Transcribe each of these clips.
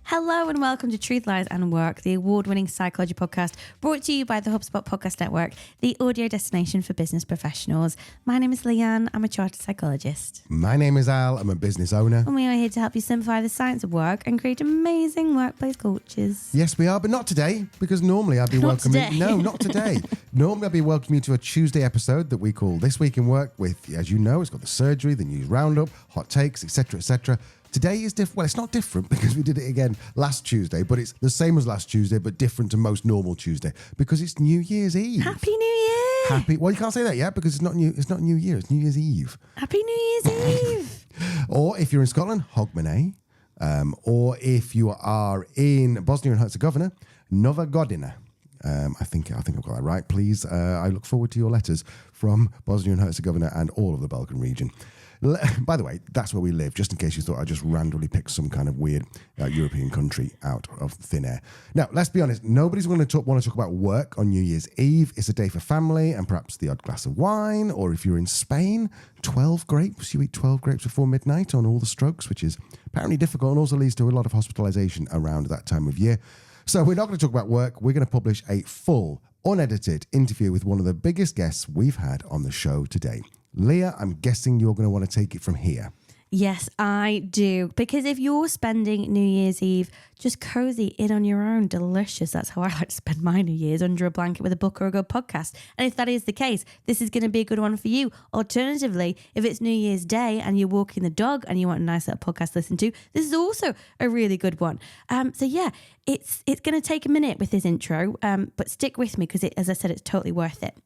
Hello and welcome to Truth, Lies and Work, the award-winning psychology podcast brought to you by the HubSpot Podcast Network, the audio destination for business professionals. My name is Leanne. I'm a chartered psychologist. My name is Al. I'm a business owner. And we are here to help you simplify the science of work and create amazing workplace cultures. Yes, we are, but not today, because normally I'd be welcoming... No, not today. Normally I'd be welcoming you to a Tuesday episode that we call This Week in Work with, as you know, it's got the surgery, the news roundup, hot takes, etc., etc. Today is different. Well, it's not different because we did it again last Tuesday, but it's the same as last Tuesday, but different to most normal Tuesday because it's New Year's Eve. Happy New Year! Well, you can't say that yet because it's not New Year. It's New Year's Eve. Happy New Year's Eve! Or if you're in Scotland, Hogmanay. Or if you are in Bosnia and Herzegovina, Nova Godina. I think I've got that right. Please, I look forward to your letters from Bosnia and Herzegovina and all of the Balkan region. By the way, that's where we live, just in case you thought I just randomly picked some kind of weird European country out of thin air. Now, let's be honest, nobody's going to want to talk about work on New Year's Eve. It's a day for family and perhaps the odd glass of wine, or if you're in Spain, 12 grapes. You eat 12 grapes before midnight on all the strokes, which is apparently difficult and also leads to a lot of hospitalisation around that time of year. So we're not going to talk about work. We're going to publish a full, unedited interview with one of the biggest guests we've had on the show today. Leah, I'm guessing you're going to want to take it from here. Yes, I do. Because if you're spending New Year's Eve just cozy in on your own, delicious. That's how I like to spend my New Year's, under a blanket with a book or a good podcast. And if that is the case, this is going to be a good one for you. Alternatively, if it's New Year's Day and you're walking the dog and you want a nice little podcast to listen to, this is also a really good one. So yeah, it's going to take a minute with this intro, but stick with me because, as I said, it's totally worth it.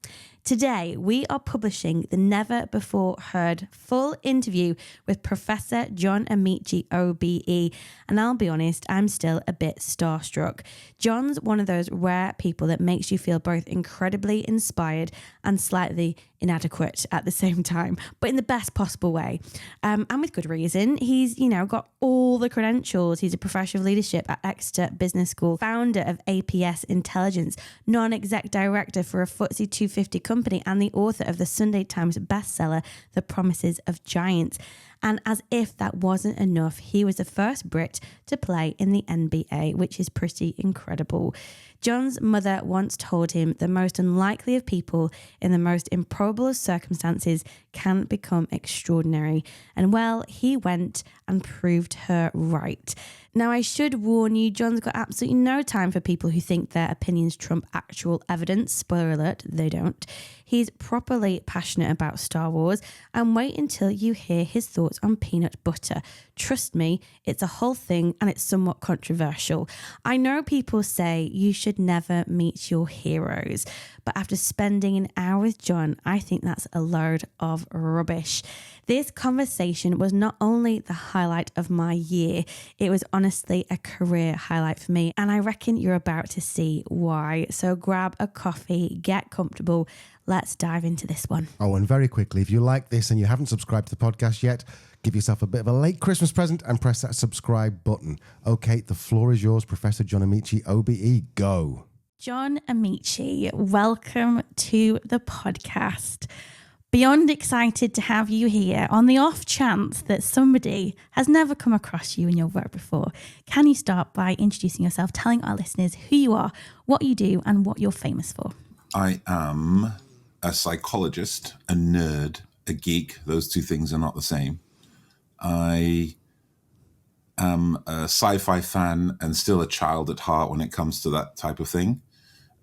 Today, we are publishing the never before heard full interview with Professor John Amaechi OBE. And I'll be honest, I'm still a bit starstruck. John's one of those rare people that makes you feel both incredibly inspired and slightly inadequate at the same time, but in the best possible way. And with good reason. He's, got all the credentials. He's a professor of leadership at Exeter Business School, founder of APS Intelligence, non-exec director for a FTSE 250 company, and the author of the Sunday Times bestseller, The Promises of Giants. And as if that wasn't enough, he was the first Brit to play in the NBA, which is pretty incredible. John's mother once told him the most unlikely of people in the most improbable of circumstances can become extraordinary. And well, he went and proved her right. Now, I should warn you, John's got absolutely no time for people who think their opinions trump actual evidence. Spoiler alert, they don't. He's properly passionate about Star Wars, and wait until you hear his thoughts on peanut butter. Trust me, it's a whole thing and it's somewhat controversial. I know people say you should never meet your heroes, but after spending an hour with John, I think that's a load of rubbish. This conversation was not only the highlight of my year, it was honestly a career highlight for me, and I reckon you're about to see why. So grab a coffee, get comfortable. Let's dive into this one. Oh, and very quickly, if you like this and you haven't subscribed to the podcast yet, give yourself a bit of a late Christmas present and press that subscribe button. Okay, the floor is yours, Professor John Amaechi OBE. Go. John Amaechi, welcome to the podcast. Beyond excited to have you here on the off chance that somebody has never come across you in your work before. Can you start by introducing yourself, telling our listeners who you are, what you do, and what you're famous for? I am a psychologist, a nerd, a geek. Those two things are not the same. I am a sci-fi fan and still a child at heart when it comes to that type of thing.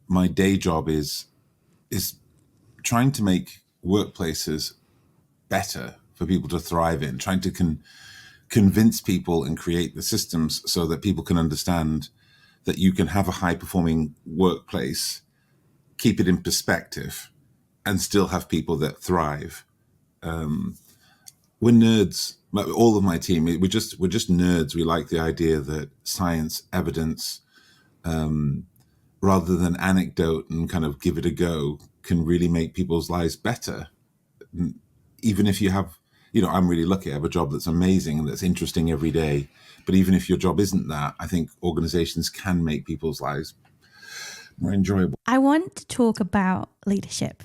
My day job is trying to make workplaces better for people to thrive in, trying to convince people and create the systems so that people can understand that you can have a high-performing workplace, keep it in perspective, and still have people that thrive. We're nerds. All of my team, we're just nerds. We like the idea that science, evidence, rather than anecdote and kind of give it a go, can really make people's lives better. Even if you have, I'm really lucky. I have a job that's amazing and that's interesting every day. But even if your job isn't that, I think organizations can make people's lives more enjoyable. I want to talk about leadership.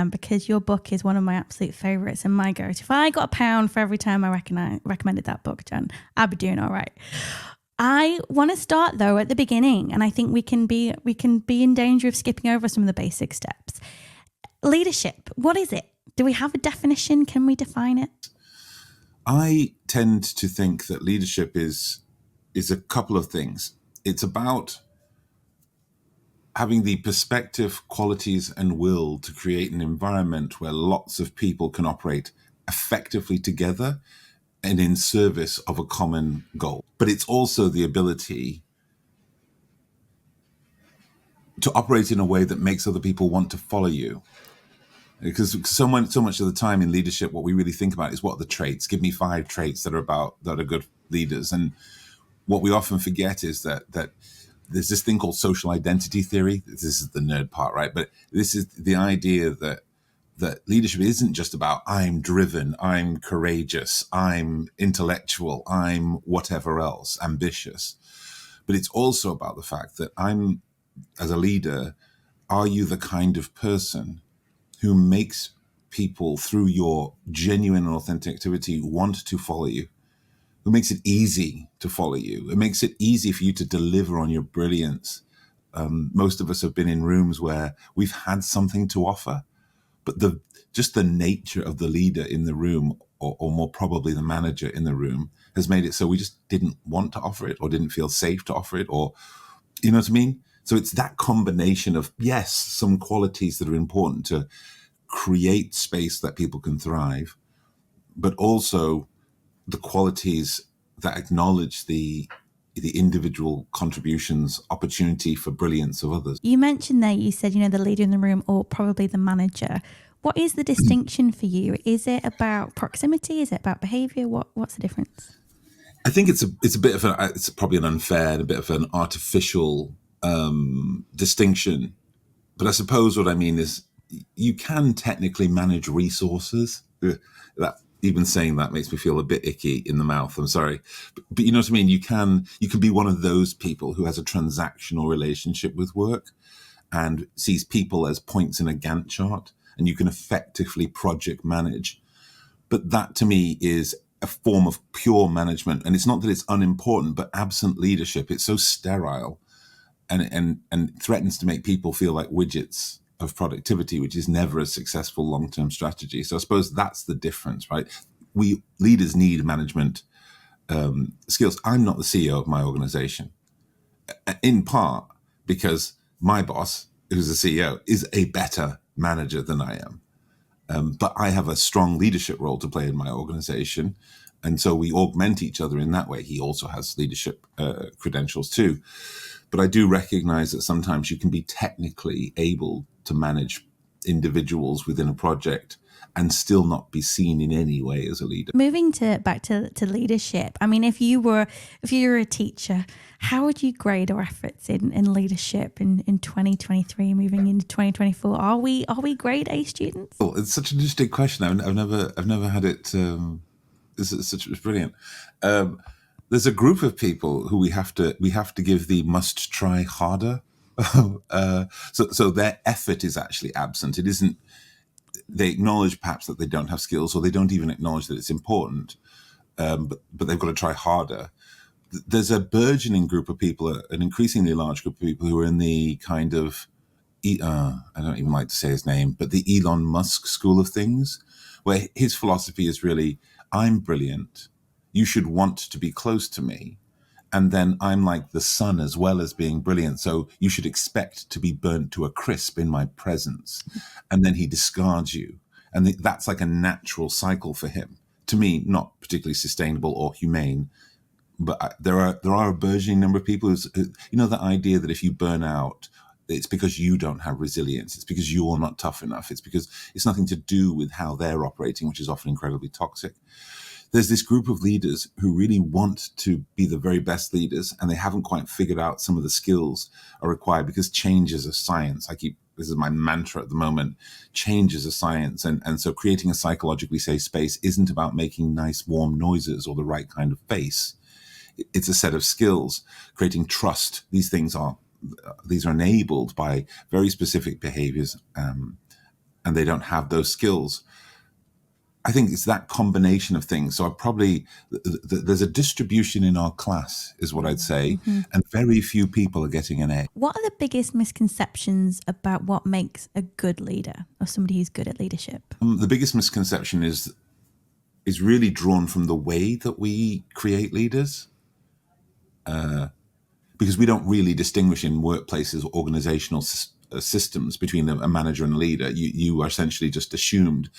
because your book is one of my absolute favourites and my go-to. If I got £1 for every time I recommended that book, John, I'd be doing all right. I want to start though at the beginning, and I think we can be in danger of skipping over some of the basic steps. Leadership, what is it? Do we have a definition? Can we define it? I tend to think that leadership is a couple of things. It's about having the perspective, qualities, and will to create an environment where lots of people can operate effectively together and in service of a common goal. But it's also the ability to operate in a way that makes other people want to follow you. Because so much of the time in leadership, what we really think about is what are the traits. Give me 5 traits that are good leaders. And what we often forget is that there's this thing called social identity theory. This is the nerd part, right? But this is the idea that leadership isn't just about I'm driven, I'm courageous, I'm intellectual, I'm whatever else, ambitious. But it's also about the fact that as a leader, are you the kind of person who makes people, through your genuine and authentic activity, want to follow you? Who makes it easy to follow you? It makes it easy for you to deliver on your brilliance. Most of us have been in rooms where we've had something to offer, but just the nature of the leader in the room, or more probably the manager in the room, has made it so we just didn't want to offer it, or didn't feel safe to offer it, or, you know what I mean? So it's that combination of, yes, some qualities that are important to create space that people can thrive, but also the qualities that acknowledge the individual contributions, opportunity for brilliance of others. You mentioned there, you said, the leader in the room or probably the manager. What is the distinction for you? Is it about proximity? Is it about behavior? What's the difference? I think it's a bit of it's probably an unfair and a bit of an artificial distinction. But I suppose what I mean is you can technically manage resources. That even saying that makes me feel a bit icky in the mouth. I'm sorry. But you know what I mean? You can be one of those people who has a transactional relationship with work and sees people as points in a Gantt chart, and you can effectively project manage. But that to me is a form of pure management. And it's not that it's unimportant, but absent leadership, it's so sterile and threatens to make people feel like widgets of productivity, which is never a successful long-term strategy. So I suppose that's the difference, right? We leaders need management skills. I'm not the CEO of my organization, in part because my boss, who's the CEO, is a better manager than I am. But I have a strong leadership role to play in my organization. And so we augment each other in that way. He also has leadership credentials too. But I do recognize that sometimes you can be technically able to manage individuals within a project and still not be seen in any way as a leader. Moving back to leadership, I mean, if you were a teacher, how would you grade our efforts in leadership in 2023, moving into 2024? Are we grade A students? Well, it's such an interesting question. I've never had it. It's brilliant. There's a group of people who we have to give the must try harder. So their effort is actually absent. It isn't. They acknowledge perhaps that they don't have skills, or they don't even acknowledge that it's important. But they've got to try harder. There's a burgeoning group of people, an increasingly large group of people who are in the kind of, I don't even like to say his name, but the Elon Musk school of things, where his philosophy is really, I'm brilliant. You should want to be close to me. And then I'm like the sun as well as being brilliant. So you should expect to be burnt to a crisp in my presence. And then he discards you. And that's like a natural cycle for him. To me, not particularly sustainable or humane. But there are a burgeoning number of people who, the idea that if you burn out, it's because you don't have resilience. It's because you're not tough enough. It's because it's nothing to do with how they're operating, which is often incredibly toxic. There's this group of leaders who really want to be the very best leaders, and they haven't quite figured out some of the skills are required, because change is a science. This is my mantra at the moment, change is a science. And so creating a psychologically safe space isn't about making nice warm noises or the right kind of face. It's a set of skills, creating trust. These are enabled by very specific behaviors and they don't have those skills. I think it's that combination of things. So there's a distribution in our class, is what I'd say, and very few people are getting an A. What are the biggest misconceptions about what makes a good leader or somebody who's good at leadership? The biggest misconception is really drawn from the way that we create leaders, because we don't really distinguish in workplaces or organizational systems between a manager and a leader. You are essentially just assumed.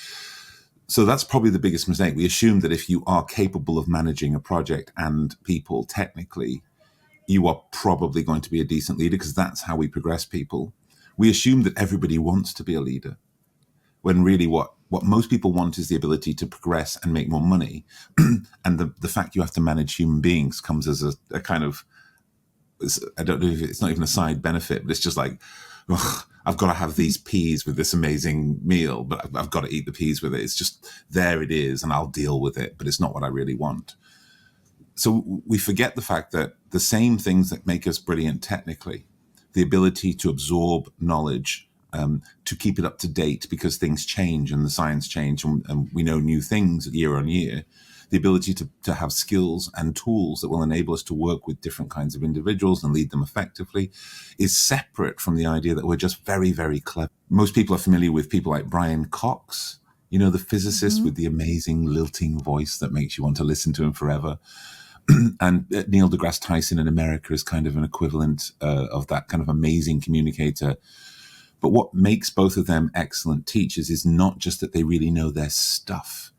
So that's probably the biggest mistake. We assume that if you are capable of managing a project and people technically, you are probably going to be a decent leader, because that's how we progress people. We assume that everybody wants to be a leader, when really what most people want is the ability to progress and make more money. And the fact you have to manage human beings comes as a kind of, I don't know if it's not even a side benefit, but it's just like, ugh, I've got to have these peas with this amazing meal, but I've got to eat the peas with it. It's just, there it is, and I'll deal with it, but it's not what I really want. So we forget the fact that the same things that make us brilliant technically, the ability to absorb knowledge, to keep it up to date because things change and the science change, and we know new things year on year, the ability to have skills and tools that will enable us to work with different kinds of individuals and lead them effectively, is separate from the idea that we're just very, very clever. Most people are familiar with people like Brian Cox, the physicist with the amazing lilting voice that makes you want to listen to him forever. And Neil deGrasse Tyson in America is kind of an equivalent of that kind of amazing communicator. But what makes both of them excellent teachers is not just that they really know their stuff.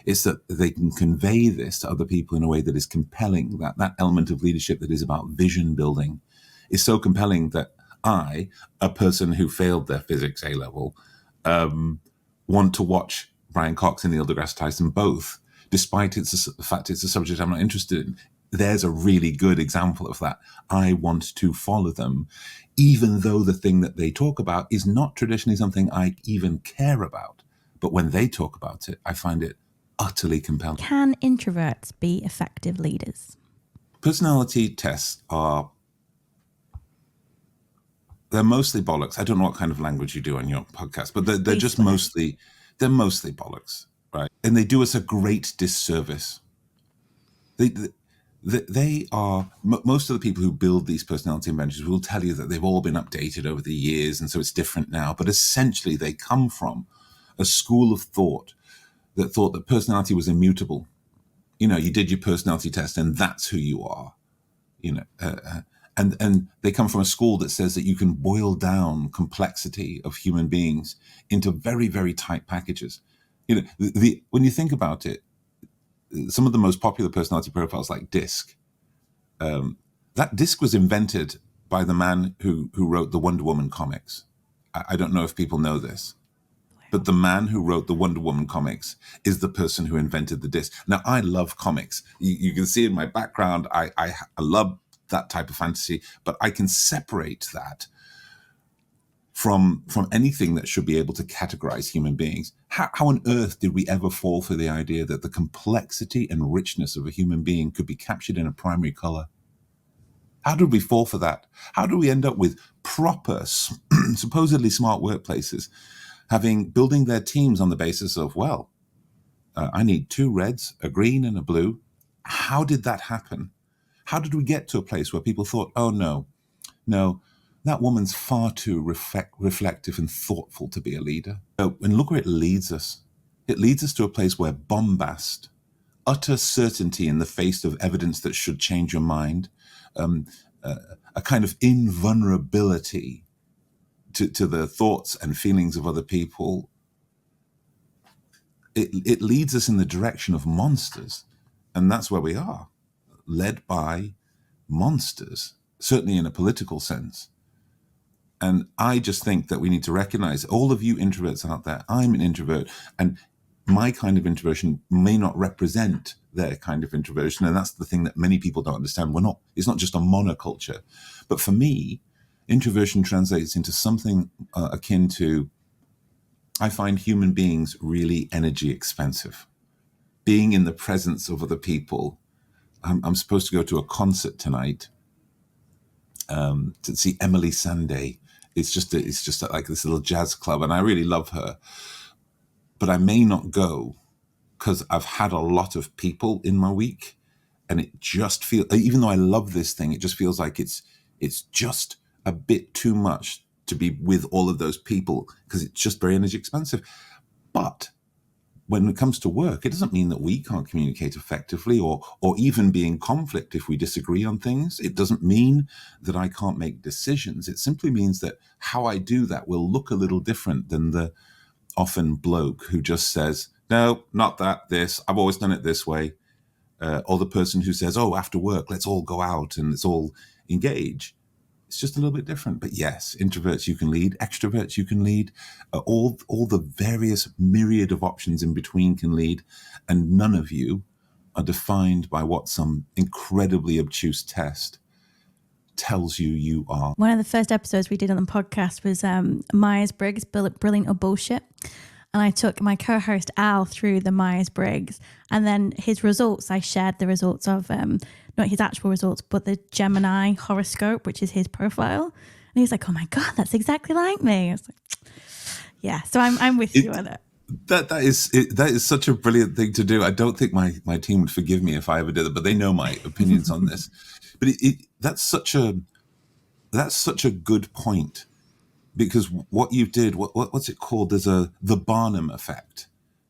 It's that they can convey this to other people in a way that is compelling. That element of leadership that is about vision building is so compelling that I, a person who failed their physics A-level, want to watch Brian Cox and Neil deGrasse Tyson both, despite the fact it's a subject I'm not interested in. There's a really good example of that. I want to follow them, even though the thing that they talk about is not traditionally something I even care about. But when they talk about it, I find it utterly compelling. Can introverts be effective leaders? Personality tests they're mostly bollocks. I don't know what kind of language you do on your podcast, but they're just mostly bollocks, right? And they do us a great disservice. They are, most of the people who build these personality inventions will tell you that they've all been updated over the years, and so it's different now. But essentially, they come from a school of thought that personality was immutable. You did your personality test, and that's who you are. And they come from a school that says that you can boil down complexity of human beings into very, very tight packages. When you think about it, some of the most popular personality profiles, like DISC, that DISC was invented by the man who wrote the Wonder Woman comics. I don't know if people know this, but the man who wrote the Wonder Woman comics is the person who invented the DISC. Now, I love comics. You can see in my background, I love that type of fantasy, but I can separate that from anything that should be able to categorize human beings. How on earth did we ever fall for the idea that the complexity and richness of a human being could be captured in a primary color? How did we fall for that? How do we end up with proper, supposedly smart workplaces building their teams on the basis of, I need 2 reds, a green and a blue? How did that happen? How did we get to a place where people thought, oh, no, that woman's far too reflective and thoughtful to be a leader? And look where it leads us. It leads us to a place where bombast, utter certainty in the face of evidence that should change your mind, a kind of invulnerability to the thoughts and feelings of other people, it leads us in the direction of monsters. And that's where we are, led by monsters, certainly in a political sense. And I just think that we need to recognize, all of you introverts out there, I'm an introvert, and my kind of introversion may not represent their kind of introversion. And that's the thing that many people don't understand. It's not just a monoculture. But for me, introversion translates into something akin to, I find human beings really energy expensive. Being in the presence of other people. I'm supposed to go to a concert tonight to see Emily Sandé It's just like this little jazz club, and I really love her. But I may not go because I've had a lot of people in my week, and it just feels, even though I love this thing, it just feels like it's just a bit too much to be with all of those people because it's just very energy expensive. But when it comes to work, it doesn't mean that we can't communicate effectively or even be in conflict if we disagree on things. It doesn't mean that I can't make decisions. It simply means that how I do that will look a little different than the often bloke who just says, no, not that, this, I've always done it this way. Or the person who says, oh, after work, let's all go out and let's all engage. It's just a little bit different. But yes, introverts you can lead, extroverts you can lead, all the various myriad of options in between can lead, and none of you are defined by what some incredibly obtuse test tells you are. One of the first episodes we did on the podcast was Myers-Briggs, Brilliant or Bullshit. And I took my co-host Al through the Myers-Briggs, and then his results, I shared the results of, not his actual results, but the Gemini horoscope, which is his profile. And he was like, oh my God, that's exactly like me. I was like, yeah, so I'm with you on it. That is such a brilliant thing to do. I don't think my team would forgive me if I ever did it, but they know my opinions on this. But that's such a good point. Because what you did, what's it called? There's the Barnum effect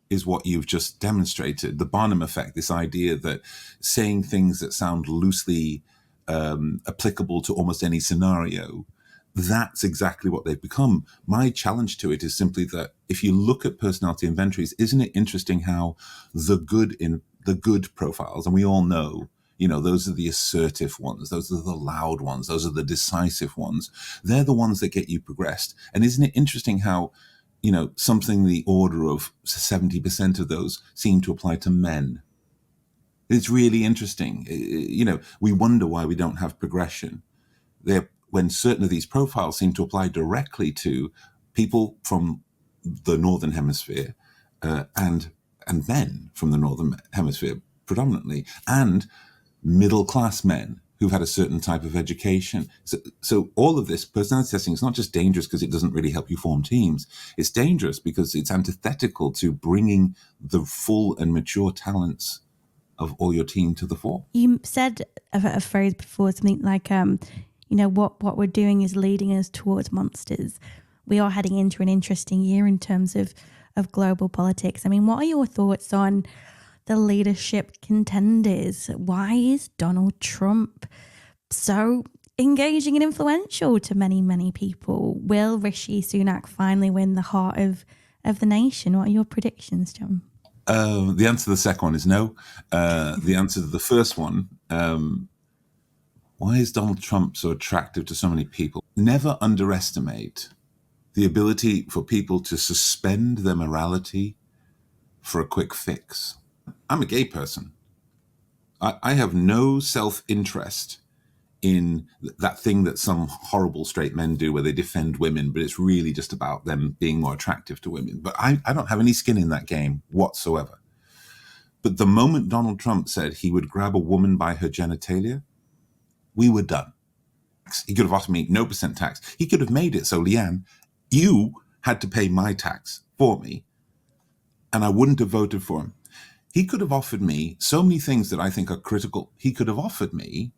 is what you've just demonstrated. The Barnum effect, this idea that saying things that sound loosely applicable to almost any scenario, that's exactly what they've become. My challenge to it is simply that if you look at personality inventories, isn't it interesting how the good profiles, and we all know, those are the assertive ones. Those are the loud ones. Those are the decisive ones. They're the ones that get you progressed. And isn't it interesting how, something the order of 70% of those seem to apply to men? It's really interesting. We wonder why we don't have progression. When certain of these profiles seem to apply directly to people from the Northern Hemisphere and men from the Northern Hemisphere predominantly, and middle-class men who've had a certain type of education. So all of this personality testing is not just dangerous because it doesn't really help you form teams. It's dangerous because it's antithetical to bringing the full and mature talents of all your team to the fore. You said a phrase before, something like, what we're doing is leading us towards monsters. We are heading into an interesting year in terms of global politics. I mean, what are your thoughts on the leadership contenders? Why is Donald Trump so engaging and influential to many, many people? Will Rishi Sunak finally win the heart of the nation? What are your predictions, John? The answer to the second one is no. The answer to the first one, why is Donald Trump so attractive to so many people? Never underestimate the ability for people to suspend their morality for a quick fix. I'm a gay person. I have no self-interest in that thing that some horrible straight men do where they defend women, but it's really just about them being more attractive to women. But I don't have any skin in that game whatsoever. But the moment Donald Trump said he would grab a woman by her genitalia, we were done. He could have offered me 0% tax. He could have made it so, Leanne, you had to pay my tax for me, and I wouldn't have voted for him. He could have offered me so many things that I think are critical. He could have offered me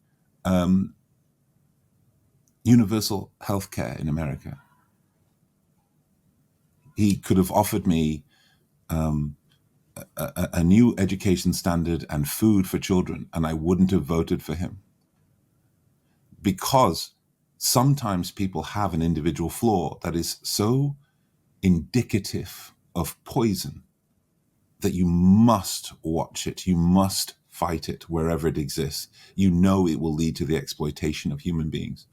universal health care in America. He could have offered me a new education standard and food for children, and I wouldn't have voted for him. Because sometimes people have an individual flaw that is so indicative of poison that you must watch it. You must fight it wherever it exists. You know it will lead to the exploitation of human beings.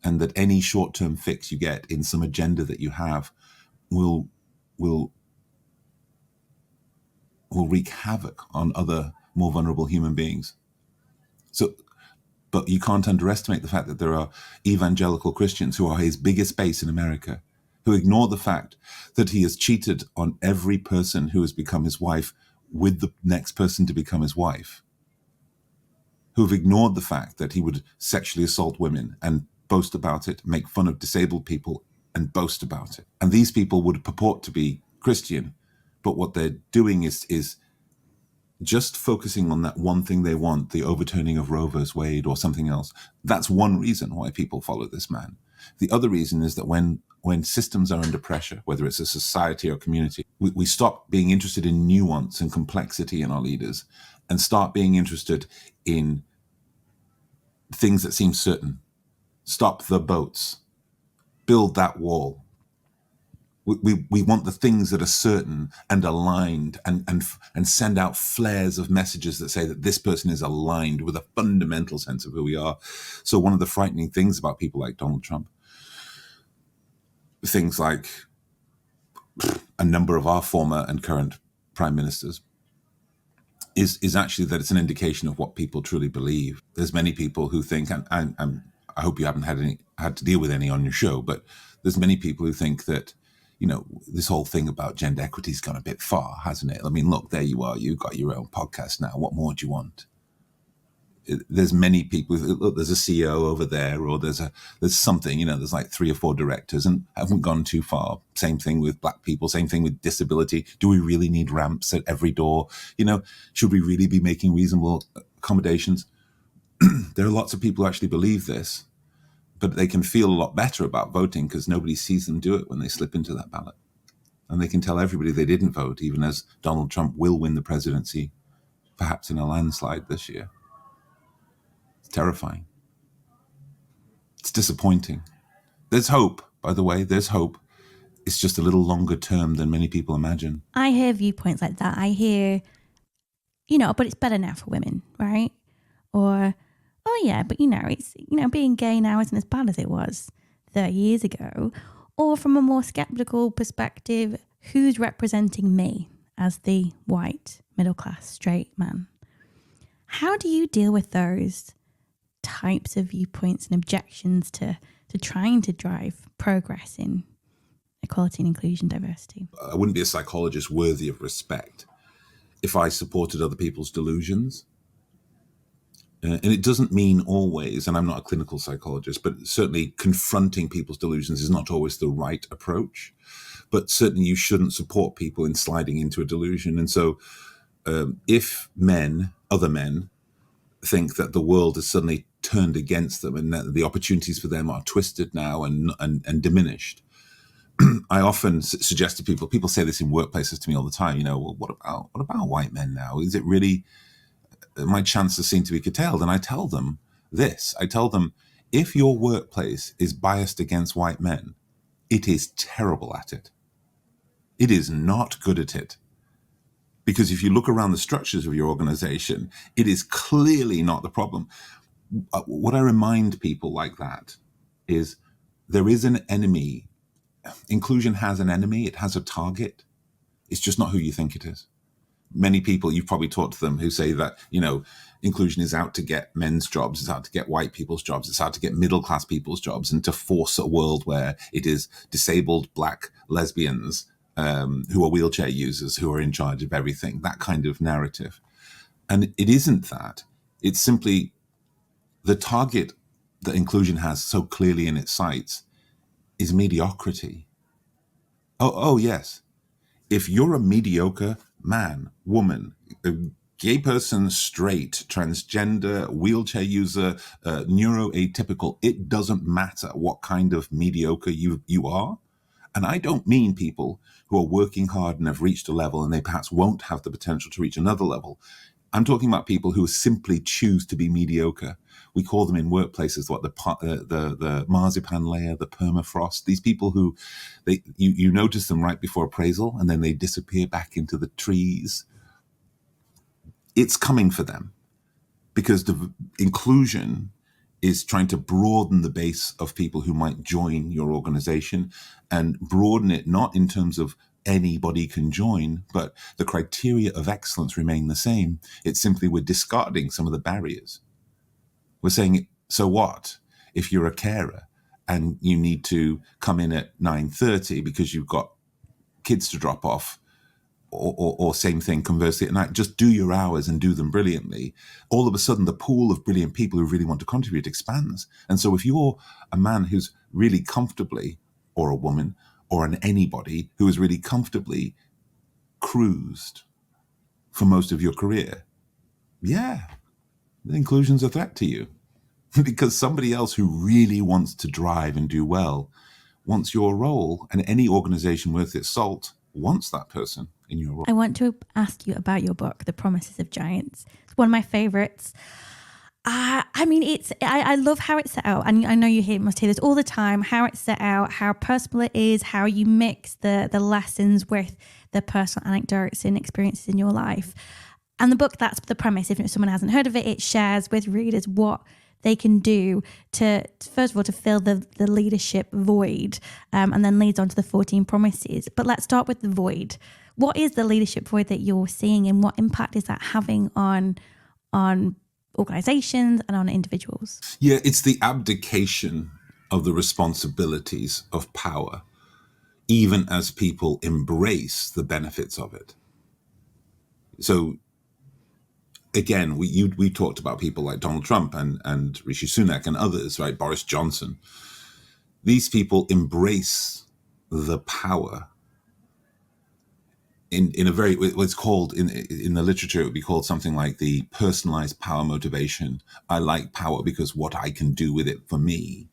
And that any short-term fix you get in some agenda that you have will wreak havoc on other more vulnerable human beings. But you can't underestimate the fact that there are evangelical Christians who are his biggest base in America, who ignore the fact that he has cheated on every person who has become his wife with the next person to become his wife, who have ignored the fact that he would sexually assault women and boast about it, make fun of disabled people, and boast about it. And these people would purport to be Christian, but what they're doing is just focusing on that one thing they want, the overturning of Roe versus Wade or something else. That's one reason why people follow this man. The other reason is that when systems are under pressure, whether it's a society or community, we stop being interested in nuance and complexity in our leaders and start being interested in things that seem certain. Stop the boats. Build that wall. We want the things that are certain and aligned and send out flares of messages that say that this person is aligned with a fundamental sense of who we are. So one of the frightening things about people like Donald Trump, things like a number of our former and current prime ministers, is actually that it's an indication of what people truly believe. There's many people who think, and I hope you haven't had to deal with any on your show, but there's many people who think that, this whole thing about gender equity's gone a bit far, hasn't it? I mean, look, there you are. You've got your own podcast now. What more do you want? There's many people. Look, there's a CEO over there, or there's something. There's like 3 or 4 directors, and haven't gone too far. Same thing with black people. Same thing with disability. Do we really need ramps at every door? Should we really be making reasonable accommodations? There are lots of people who actually believe this, but they can feel a lot better about voting because nobody sees them do it when they slip into that ballot. And they can tell everybody they didn't vote, even as Donald Trump will win the presidency, perhaps in a landslide this year. It's terrifying. It's disappointing. There's hope, by the way, there's hope. It's just a little longer term than many people imagine. I hear viewpoints like that. I hear, but it's better now for women, right? Or, oh yeah, but it's, being gay now isn't as bad as it was 30 years ago. Or from a more skeptical perspective, who's representing me as the white, middle-class, straight man? How do you deal with those types of viewpoints and objections to trying to drive progress in equality and inclusion, diversity? I wouldn't be a psychologist worthy of respect if I supported other people's delusions. And it doesn't mean always, and I'm not a clinical psychologist, but certainly confronting people's delusions is not always the right approach. But certainly you shouldn't support people in sliding into a delusion. And so if other men, think that the world has suddenly turned against them and that the opportunities for them are twisted now and diminished, I often suggest to people say this in workplaces to me all the time, well, what about white men now? Is it really... my chances seem to be curtailed. And I tell them this. I tell them, if your workplace is biased against white men, it is terrible at it. It is not good at it. Because if you look around the structures of your organization, it is clearly not the problem. What I remind people like that is there is an enemy. Inclusion has an enemy. It has a target. It's just not who you think it is. Many people, you've probably talked to them, who say that, inclusion is out to get men's jobs, it's out to get white people's jobs, it's out to get middle-class people's jobs, and to force a world where it is disabled black lesbians who are wheelchair users who are in charge of everything, that kind of narrative. And it isn't that. It's simply the target that inclusion has so clearly in its sights is mediocrity. Oh, yes. If you're a mediocre man, woman, a gay person, straight, transgender, wheelchair user, neuroatypical, it doesn't matter what kind of mediocre you are. And I don't mean people who are working hard and have reached a level and they perhaps won't have the potential to reach another level. I'm talking about people who simply choose to be mediocre. We call them in workplaces the marzipan layer, the permafrost. These people who you notice them right before appraisal and then they disappear back into the trees. It's coming for them because the inclusion is trying to broaden the base of people who might join your organization and broaden it not in terms of anybody can join, but the criteria of excellence remain the same. It's simply we're discarding some of the barriers. We're saying, so what if you're a carer and you need to come in at 9:30 because you've got kids to drop off or same thing, conversely at night, just do your hours and do them brilliantly, all of a sudden the pool of brilliant people who really want to contribute expands. And so if you're a man who's really comfortably, or a woman, or an anybody who has really comfortably cruised for most of your career, yeah, the inclusion's a threat to you. Because somebody else who really wants to drive and do well wants your role, and any organization worth its salt wants that person in your role. I want to ask you about your book, The Promises of Giants. It's one of my favorites. I mean, I love how it's set out, and I know must hear this all the time, how it's set out, how personal it is, how you mix the lessons with the personal anecdotes and experiences in your life. And the book, that's the premise. If someone hasn't heard of it, it shares with readers what they can do to, first of all, to fill the leadership void, and then leads on to the 14 promises. But let's start with the void. What is the leadership void that you're seeing, and what impact is that having on organizations and on individuals? Yeah, it's the abdication of the responsibilities of power, even as people embrace the benefits of it. So again, we talked about people like Donald Trump and Rishi Sunak and others, right? Boris Johnson. These people embrace the power in a very, what's called in the literature, it would be called something like the personalized power motivation. I like power because what I can do with it for me.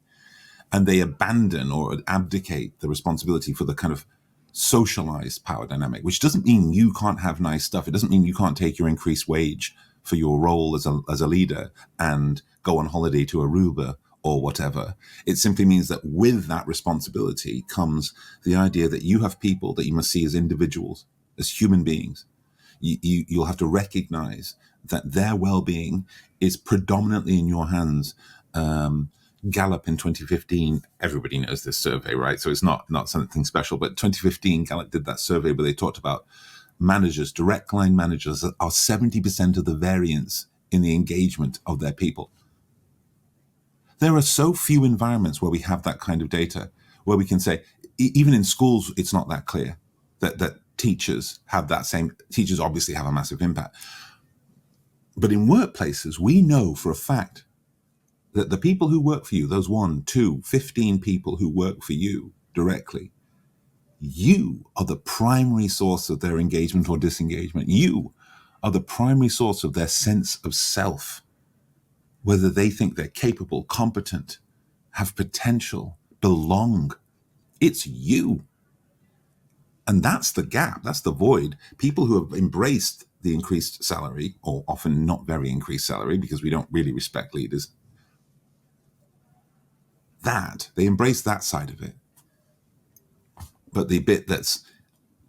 And they abandon or abdicate the responsibility for the kind of socialized power dynamic, which doesn't mean you can't have nice stuff. It doesn't mean you can't take your increased wage for your role as a leader and go on holiday to Aruba or whatever. It simply means that with that responsibility comes the idea that you have people that you must see as individuals, as human beings. You'll have to recognize that their well-being is predominantly in your hands. Gallup in 2015, everybody knows this survey, right? So it's not something special, but 2015, Gallup did that survey where they talked about managers, direct line managers are 70% of the variance in the engagement of their people. There are so few environments where we have that kind of data, where we can say, even in schools, it's not that clear that teachers have that same, teachers obviously have a massive impact. But in workplaces, we know for a fact that the people who work for you, those 1, 2, 15 people who work for you directly, you are the primary source of their engagement or disengagement. You are the primary source of their sense of self, whether they think they're capable, competent, have potential, belong. It's you. And that's the gap, that's the void. People who have embraced the increased salary, or often not very increased salary because we don't really respect leaders, they embrace that side of it. But the bit that's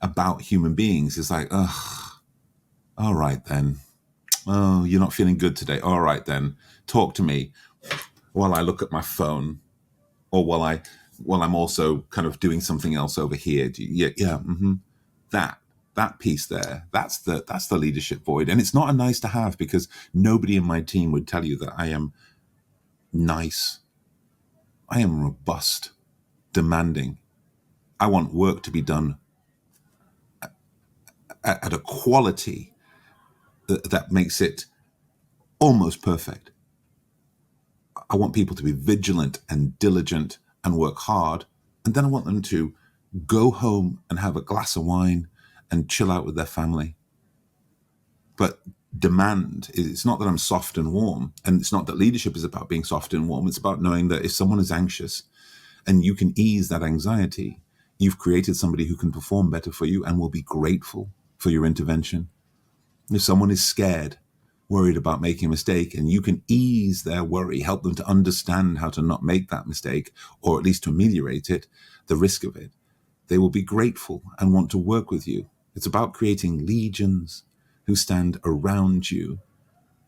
about human beings is like, ugh, all right then. Oh, you're not feeling good today. All right then. Talk to me while I look at my phone, or while I'm also kind of doing something else over here. That piece there, that's the leadership void. And it's not a nice to have, because nobody in my team would tell you that I am nice. I am robust, demanding. I want work to be done at a quality that makes it almost perfect. I want people to be vigilant and diligent and work hard. And then I want them to go home and have a glass of wine and chill out with their family. But demand, it's not that I'm soft and warm. And it's not that leadership is about being soft and warm. It's about knowing that if someone is anxious and you can ease that anxiety, you've created somebody who can perform better for you and will be grateful for your intervention. If someone is scared, worried about making a mistake, and you can ease their worry, help them to understand how to not make that mistake, or at least to ameliorate it, the risk of it, they will be grateful and want to work with you. It's about creating legions who stand around you,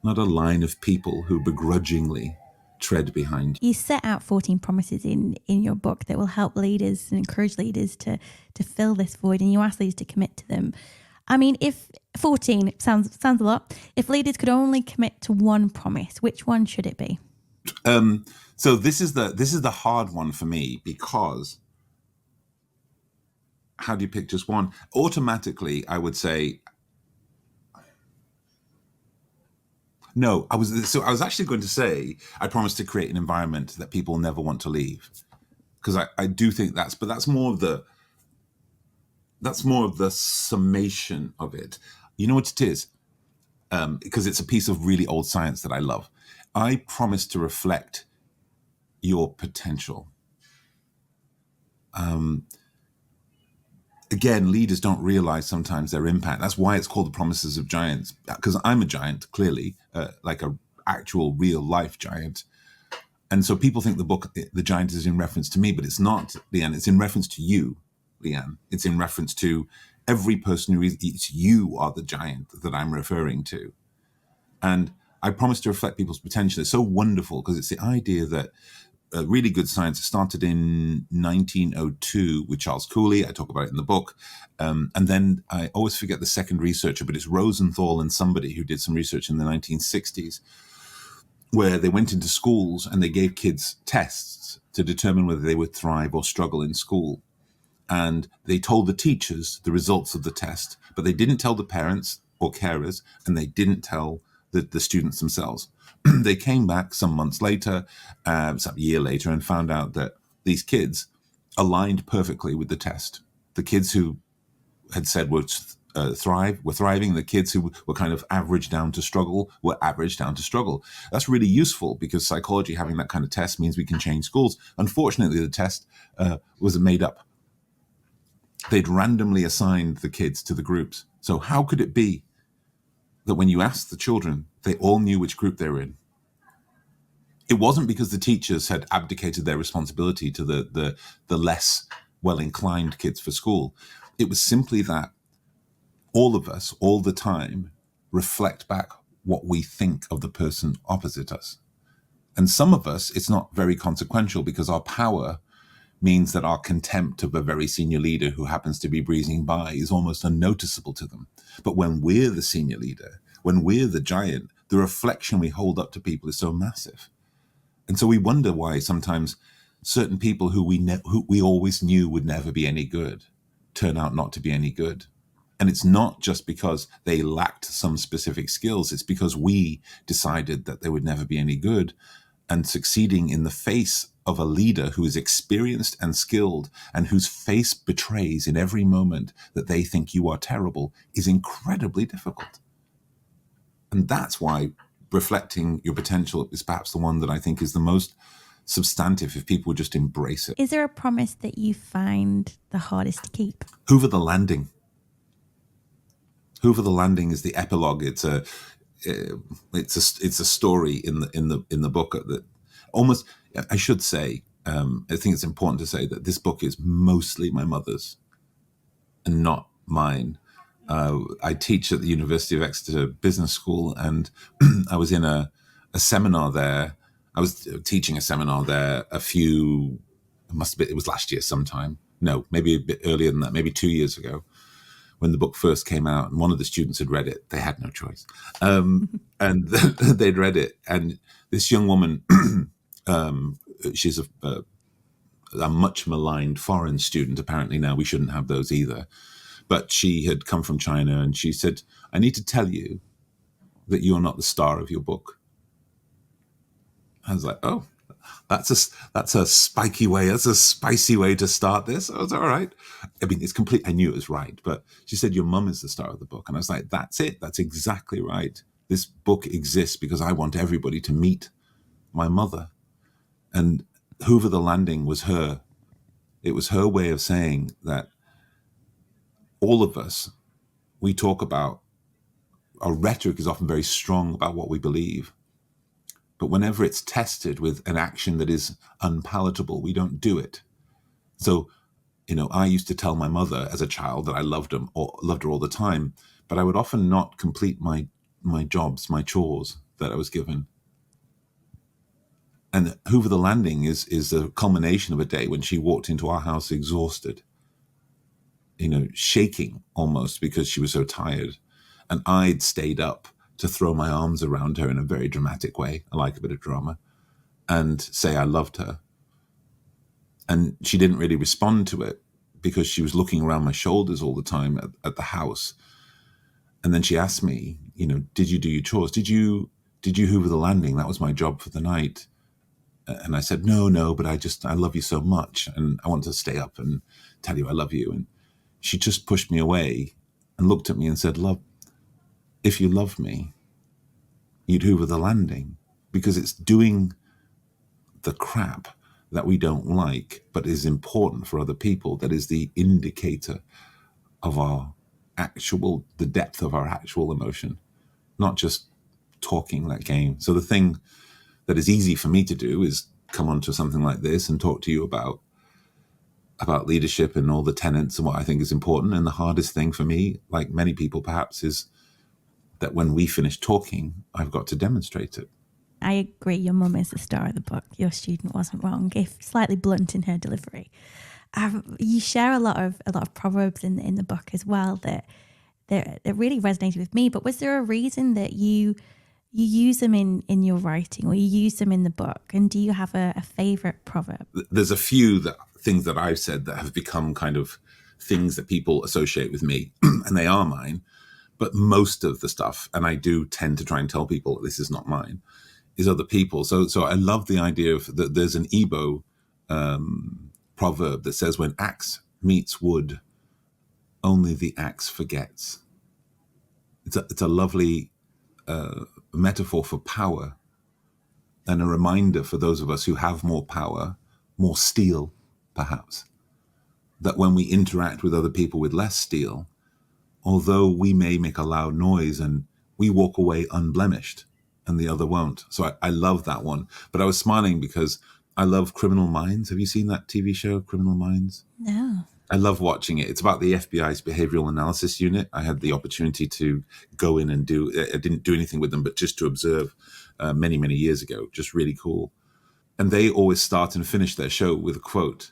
not a line of people who begrudgingly tread behind you. You set out 14 promises in your book that will help leaders and encourage leaders to fill this void, and you ask leaders to commit to them. I mean, if 14 sounds a lot, if leaders could only commit to one promise, which one should it be? So this is the hard one for me, because how do you pick just one? Automatically, I would say no. I was actually going to say I promised to create an environment that people never want to leave, because I do think that's more of the summation of it. You know what it is? Because it's a piece of really old science that I love. I promise to reflect your potential. Again, leaders don't realize sometimes their impact. That's why it's called the Promises of Giants, because I'm a giant, clearly, like a actual real life giant. And so people think the book, The Giant, is in reference to me, but it's not, Leanne. It's in reference to you, Leanne. It's in reference to every person who it's you are the giant that I'm referring to. And I promise to reflect people's potential. It's so wonderful because it's the idea that really good science started in 1902 with Charles Cooley. I talk about it in the book. And then I always forget the second researcher, but it's Rosenthal and somebody who did some research in the 1960s, where they went into schools and they gave kids tests to determine whether they would thrive or struggle in school. And they told the teachers the results of the test, but they didn't tell the parents or carers, and they didn't tell the students themselves. They came back some months later, some year later, and found out that these kids aligned perfectly with the test. The kids who had said were thriving. The kids who were kind of average down to struggle were average down to struggle. That's really useful because psychology, having that kind of test, means we can change schools. Unfortunately, the test was made up. They'd randomly assigned the kids to the groups. So how could it be that when you asked the children, they all knew which group they were in? It wasn't because the teachers had abdicated their responsibility to the less well-inclined kids for school. It was simply that all of us, all the time, reflect back what we think of the person opposite us. And some of us, it's not very consequential because our power means that our contempt of a very senior leader who happens to be breezing by is almost unnoticeable to them. But when we're the senior leader, when we're the giant, the reflection we hold up to people is so massive. And so we wonder why sometimes certain people who we always knew would never be any good turn out not to be any good. And it's not just because they lacked some specific skills. It's because we decided that they would never be any good. And succeeding in the face of a leader who is experienced and skilled and whose face betrays in every moment that they think you are terrible is incredibly difficult. And that's why reflecting your potential is perhaps the one that I think is the most substantive if people just embrace it. Is there a promise that you find the hardest to keep? Hoover the Landing. Hoover the Landing is the epilogue. It's a story in the book that almost, I should say, I think it's important to say that this book is mostly my mother's and not mine. I teach at the University of Exeter Business School, and I was in a seminar there. I was teaching a seminar there it was last year sometime. No, maybe a bit earlier than that, maybe 2 years ago, when the book first came out, and one of the students had read it. They had no choice. And they'd read it. And this young woman, she's a much maligned foreign student. Apparently now we shouldn't have those either. But she had come from China, and she said, I need to tell you that you're not the star of your book. I was like, oh, that's a spicy way. That's a spicy way to start this. I was all right. I mean, it's complete. I knew it was right. But she said, your mum is the star of the book. And I was like, that's it. That's exactly right. This book exists because I want everybody to meet my mother. And Hoover the Landing was her. It was her way of saying that all of us, we talk about, our rhetoric is often very strong about what we believe. But whenever it's tested with an action that is unpalatable, we don't do it. So, I used to tell my mother as a child that I loved her all the time, but I would often not complete my jobs, my chores that I was given. And Hoover the Landing is the culmination of a day when she walked into our house exhausted, shaking almost because she was so tired. And I'd stayed up to throw my arms around her in a very dramatic way. I like a bit of drama, and say I loved her. And she didn't really respond to it because she was looking around my shoulders all the time at the house. And then she asked me, did you do your chores? Did you hoover the landing? That was my job for the night. And I said, no, but I love you so much. And I want to stay up and tell you I love you. And she just pushed me away and looked at me and said, love, if you love me, you'd hoover the landing, because it's doing the crap that we don't like, but is important for other people, that is the indicator of the depth of our actual emotion, not just talking that game. So the thing that is easy for me to do is come onto something like this and talk to you about leadership and all the tenets and what I think is important. And the hardest thing for me, like many people perhaps, is that when we finish talking, I've got to demonstrate it. I agree. Your mum is the star of the book. Your student wasn't wrong, if slightly blunt in her delivery. You share a lot of proverbs in the book as well that really resonated with me. But was there a reason that you use them in your writing, or you use them in the book? And do you have a favorite proverb? There's a few things that I've said that have become kind of things that people associate with me, and they are mine. But most of the stuff, and I do tend to try and tell people this is not mine, is other people. So I love the idea of that. There's an Igbo proverb that says, when axe meets wood, only the axe forgets. It's a lovely metaphor for power, and a reminder for those of us who have more power, more steel, perhaps, that when we interact with other people with less steel, although we may make a loud noise and we walk away unblemished and the other won't. So I love that one. But I was smiling because I love Criminal Minds. Have you seen that TV show, Criminal Minds? No. I love watching it. It's about the FBI's behavioral analysis unit. I had the opportunity to go in and I didn't do anything with them, but just to observe many, many years ago. Just really cool. And they always start and finish their show with a quote.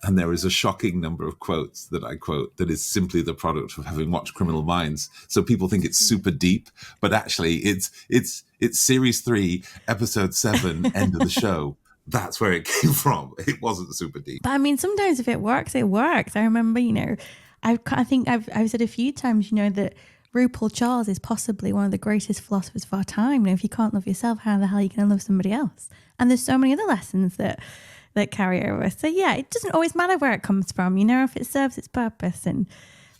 And there is a shocking number of quotes that I quote that is simply the product of having watched Criminal Minds. So people think it's super deep, but actually it's series 3, episode 7, end of the show. That's where it came from. It wasn't super deep. But I mean, sometimes if it works, it works. I remember, I think I've said a few times, that RuPaul Charles is possibly one of the greatest philosophers of our time. If you can't love yourself, how the hell are you going to love somebody else? And there's so many other lessons that carry over. So yeah, it doesn't always matter where it comes from, if it serves its purpose, and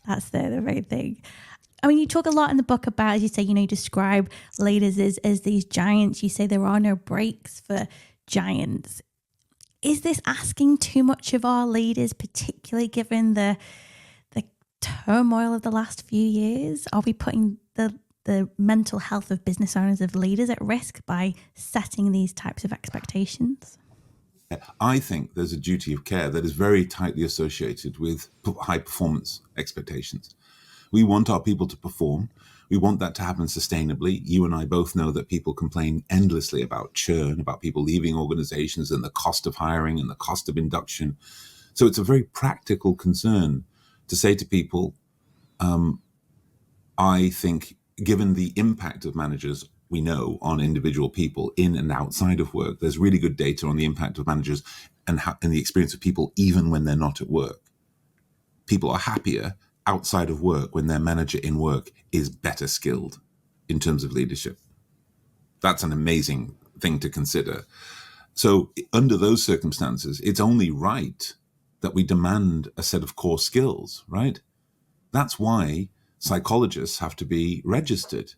that's the right thing. I mean, you talk a lot in the book about, as you say, you describe leaders as these giants. You say there are no breaks for giants. Is this asking too much of our leaders, particularly given the turmoil of the last few years? Are we putting the mental health of business owners, of leaders, at risk by setting these types of expectations? I think there's a duty of care that is very tightly associated with high performance expectations. We want our people to perform. We want that to happen sustainably. You and I both know that people complain endlessly about churn, about people leaving organizations and the cost of hiring and the cost of induction. So it's a very practical concern to say to people, I think given the impact of managers we know on individual people in and outside of work, there's really good data on the impact of managers and the experience of people even when they're not at work. People are happier outside of work when their manager in work is better skilled in terms of leadership. That's an amazing thing to consider. So under those circumstances, it's only right that we demand a set of core skills, right? That's why psychologists have to be registered.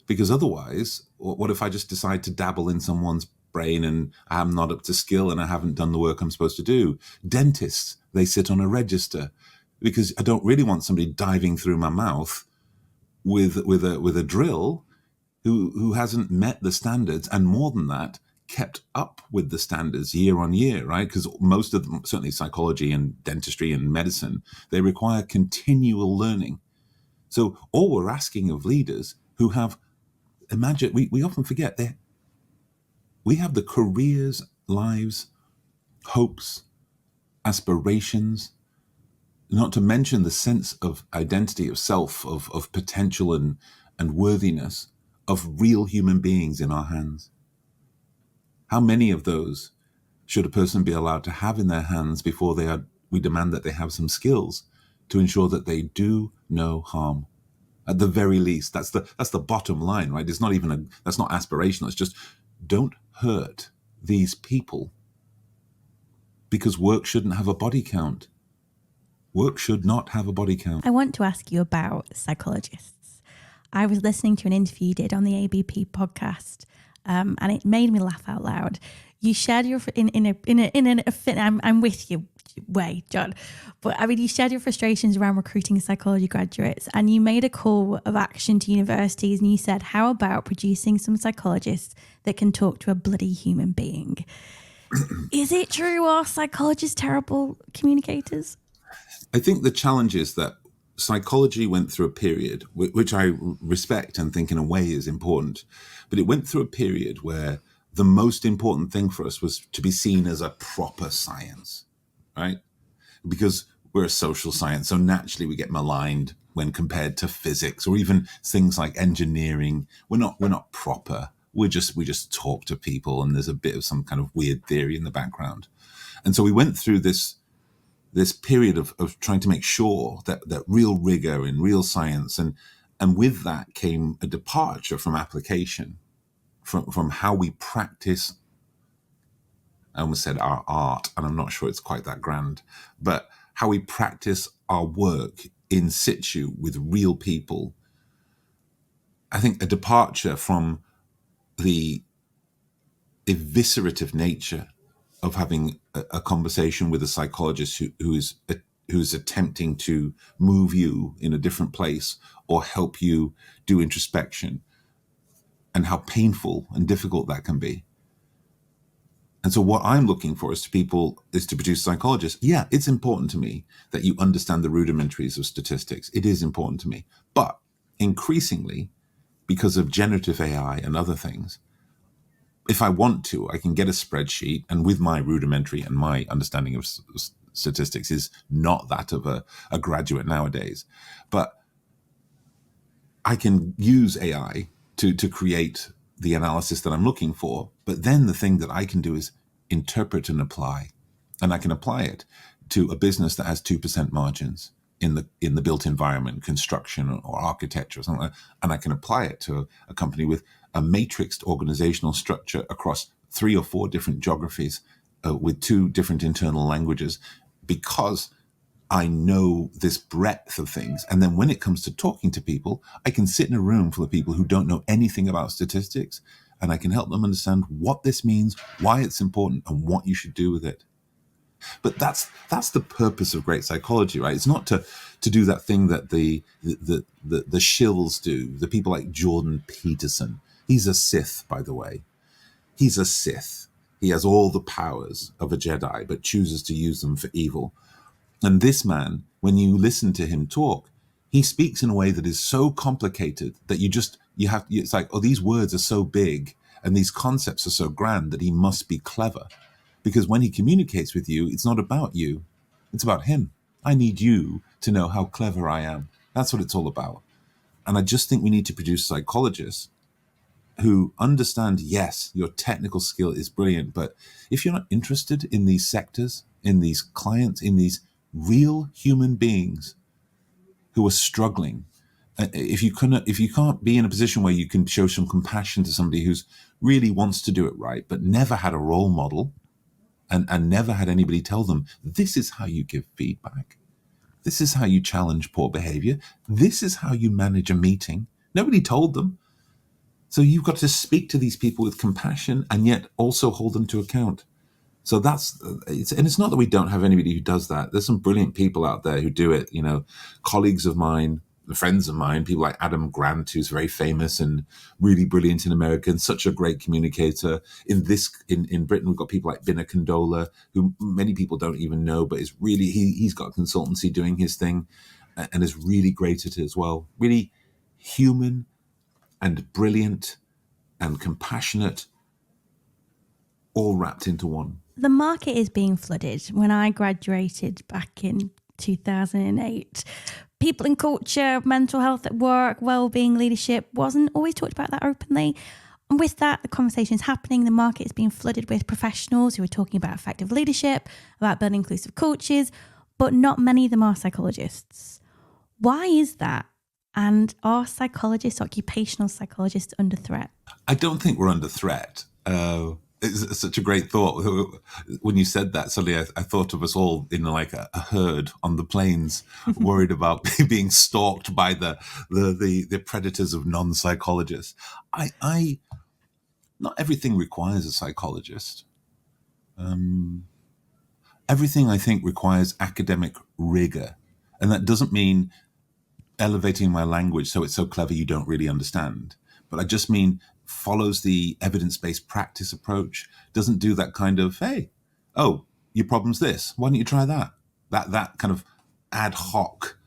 Because otherwise, what if I just decide to dabble in someone's brain and I'm not up to skill and I haven't done the work I'm supposed to do? Dentists, they sit on a register because I don't really want somebody diving through my mouth with a drill who hasn't met the standards, and more than that, kept up with the standards year on year, right? Because most of them, certainly psychology and dentistry and medicine, they require continual learning. So all we're asking of leaders who have, imagine, we often forget that we have the careers, lives, hopes, aspirations, not to mention the sense of identity, of self, of potential and worthiness of real human beings in our hands. How many of those should a person be allowed to have in their hands before they are we demand that they have some skills to ensure that they do no harm. At the very least, that's the bottom line, right? It's not even that's not aspirational. It's just don't hurt these people, because work shouldn't have a body count. Work should not have a body count. I want to ask you about psychologists. I was listening to an interview you did on the ABP podcast, and it made me laugh out loud. You shared your I'm with you way, John, but I mean, you shared your frustrations around recruiting psychology graduates, and you made a call of action to universities, and you said, how about producing some psychologists that can talk to a bloody human being? Is it true? Are psychologists terrible communicators? I think the challenge is that psychology went through a period, which I respect and think in a way is important, but it went through a period where the most important thing for us was to be seen as a proper science, right? Because we're a social science, so naturally we get maligned when compared to physics or even things like engineering. We're not proper. We just talk to people, and there's a bit of some kind of weird theory in the background. And so we went through this period of trying to make sure that real rigor in real science, and with that came a departure from application, from how we practice. I almost said our art, and I'm not sure it's quite that grand, but how we practice our work in situ with real people. I think a departure from the eviscerative nature of having a conversation with a psychologist who's attempting to move you in a different place or help you do introspection, and how painful and difficult that can be. And so what I'm looking for is to produce psychologists. Yeah, it's important to me that you understand the rudimentaries of statistics. It is important to me. But increasingly, because of generative AI and other things, if I want to, I can get a spreadsheet, and with my rudimentary and my understanding of statistics is not that of a graduate nowadays, but I can use AI to create the analysis that I'm looking for. But then the thing that I can do is interpret and apply, and I can apply it to a business that has 2% margins in the built environment, construction or architecture or something like that. And I can apply it to a company with a matrixed organizational structure across 3 or 4 different geographies with 2 different internal languages, because I know this breadth of things. And then when it comes to talking to people, I can sit in a room full of people who don't know anything about statistics, and I can help them understand what this means, why it's important, and what you should do with it. But that's the purpose of great psychology, right? It's not to do that thing that the shills do, the people like Jordan Peterson. He's a Sith, by the way. He's a Sith. He has all the powers of a Jedi, but chooses to use them for evil. And this man, when you listen to him talk, he speaks in a way that is so complicated that it's like, oh, these words are so big and these concepts are so grand that he must be clever. Because when he communicates with you, it's not about you. It's about him. I need you to know how clever I am. That's what it's all about. And I just think we need to produce psychologists who understand, yes, your technical skill is brilliant, but if you're not interested in these sectors, in these clients, in these real human beings who are struggling, if you can't be in a position where you can show some compassion to somebody who's really wants to do it right, but never had a role model and never had anybody tell them, this is how you give feedback. This is how you challenge poor behavior. This is how you manage a meeting. Nobody told them. So you've got to speak to these people with compassion and yet also hold them to account. So it's not that we don't have anybody who does that. There's some brilliant people out there who do it, colleagues of mine, friends of mine, people like Adam Grant, who's very famous and really brilliant in America and such a great communicator. In Britain, we've got people like Bina Condola, who many people don't even know, but is really, he's got a consultancy doing his thing and is really great at it as well. Really human and brilliant and compassionate, all wrapped into one. The market is being flooded. When I graduated back in 2008, people in culture, mental health at work, well-being, leadership wasn't always talked about that openly. And with that, the conversation is happening. The market is being flooded with professionals who are talking about effective leadership, about building inclusive cultures. but not many of them are psychologists. Why is that? And are psychologists, occupational psychologists, under threat? I don't think we're under threat. It's such a great thought. When you said that, suddenly I thought of us all in like a herd on the plains, worried about being stalked by the predators of non-psychologists. I not everything requires a psychologist. Everything, I think, requires academic rigor. And that doesn't mean elevating my language so it's so clever you don't really understand. But I just mean follows the evidence-based practice approach, doesn't do that kind of, hey, oh, your problem's this, why don't you try that? That kind of ad hoc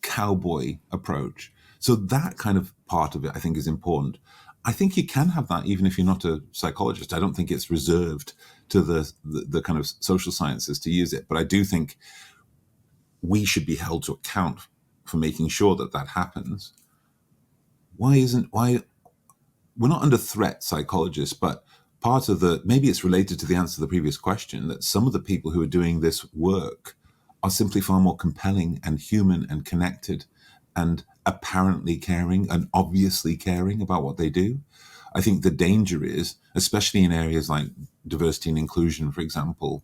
cowboy approach. So that kind of part of it, I think, is important. I think you can have that even if you're not a psychologist. I don't think it's reserved to the kind of social sciences to use it. But I do think we should be held to account for making sure that that happens. Why we're not under threat, psychologists, but part of maybe it's related to the answer to the previous question, that some of the people who are doing this work are simply far more compelling and human and connected and apparently caring and obviously caring about what they do. I think the danger is, especially in areas like diversity and inclusion, for example,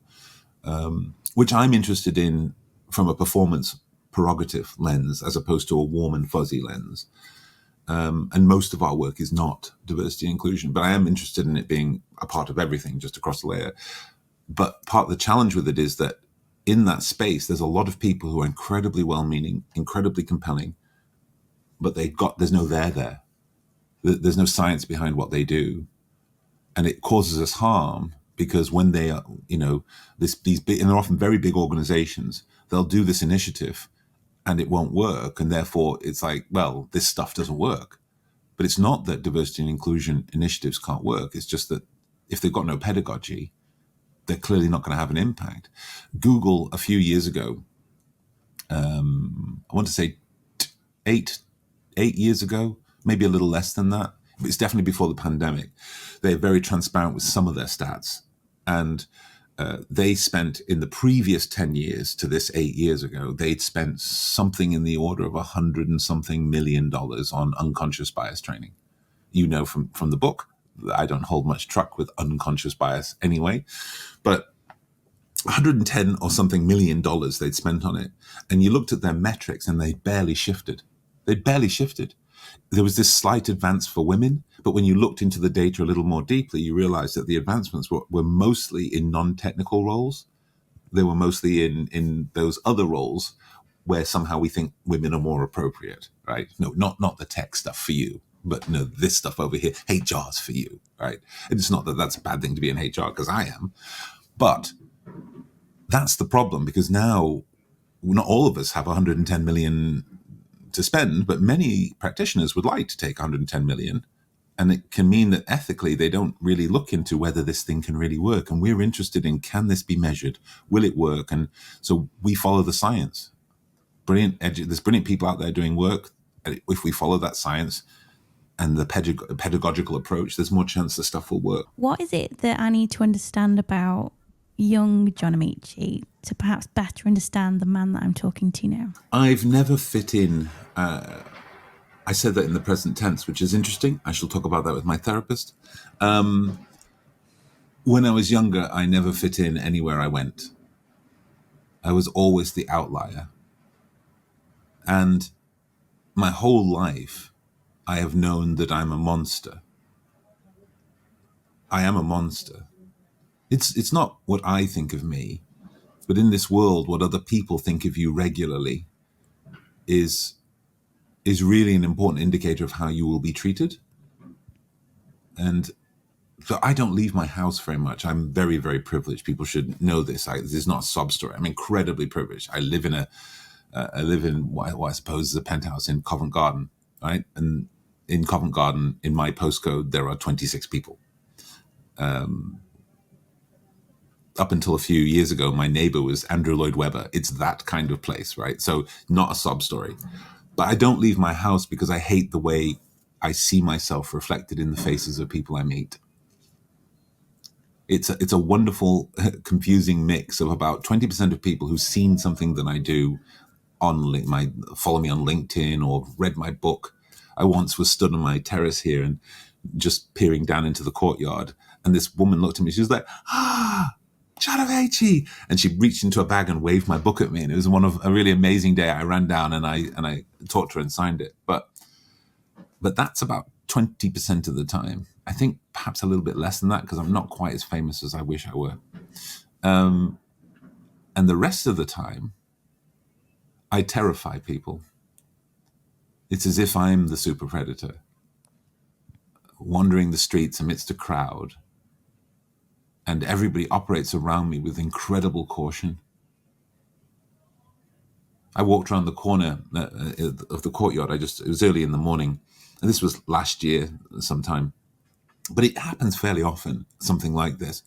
which I'm interested in from a performance prerogative lens as opposed to a warm and fuzzy lens. And most of our work is not diversity and inclusion, but I am interested in it being a part of everything, just across the layer. But part of the challenge with it is that in that space, there's a lot of people who are incredibly well-meaning, incredibly compelling, but there's no there. There's no science behind what they do. And it causes us harm because when they are, these big, and they're often very big organizations, they'll do this initiative and it won't work. And therefore it's like, well, this stuff doesn't work. But it's not that diversity and inclusion initiatives can't work. It's just that if they've got no pedagogy, they're clearly not going to have an impact. Google a few years ago, I want to say 8 years ago, maybe a little less than that. But it's definitely before the pandemic. They're very transparent with some of their stats. And they spent in the previous 10 years to this 8 years ago, they'd spent something in the order of $100 and something million on unconscious bias training. From the book, I don't hold much truck with unconscious bias anyway, but 110 or something million dollars they'd spent on it. And you looked at their metrics and they barely shifted. There was this slight advance for women, but when you looked into the data a little more deeply, you realized that the advancements were mostly in non-technical roles. They were mostly in those other roles where somehow we think women are more appropriate, right? No, not the tech stuff for you, but no, this stuff over here, HR's for you, right? And it's not that that's a bad thing to be in HR, because I am, but that's the problem, because now not all of us have 110 million to spend, but many practitioners would like to take 110 million. And it can mean that ethically, they don't really look into whether this thing can really work. And we're interested in, can this be measured? Will it work? And so we follow the science. There's brilliant people out there doing work. If we follow that science and the pedagogical approach, there's more chance the stuff will work. What is it that I need to understand about young John Amaechi to perhaps better understand the man that I'm talking to now? I've never fit in. I said that in the present tense, which is interesting. I shall talk about that with my therapist. When I was younger, I never fit in anywhere I went. I was always the outlier. And my whole life, I have known that I'm a monster. I am a monster. It's not what I think of me, but in this world, what other people think of you regularly is really an important indicator of how you will be treated. And so I don't leave my house very much. I'm very, very privileged. People should know this. This is not a sob story. I'm incredibly privileged. I live in what I suppose is a penthouse in Covent Garden, right? And in Covent Garden, in my postcode, there are 26 people. Up until a few years ago, my neighbor was Andrew Lloyd Webber. It's that kind of place, right? So not a sob story. But I don't leave my house because I hate the way I see myself reflected in the faces of people I meet. it's a wonderful, confusing mix of about 20% of people who've seen something that I do follow me on LinkedIn or read my book. I once was stood on my terrace here and just peering down into the courtyard, and this woman looked at me. She was like, John Amaechi, and she reached into a bag and waved my book at me. And it was a really amazing day. I ran down and I talked to her and signed it. But that's about 20% of the time. I think perhaps a little bit less than that, because I'm not quite as famous as I wish I were. And the rest of the time, I terrify people. It's as if I'm the super predator, wandering the streets amidst a crowd, and everybody operates around me with incredible caution. I walked around the corner of the courtyard. It was early in the morning, and this was last year sometime, but it happens fairly often, something like this.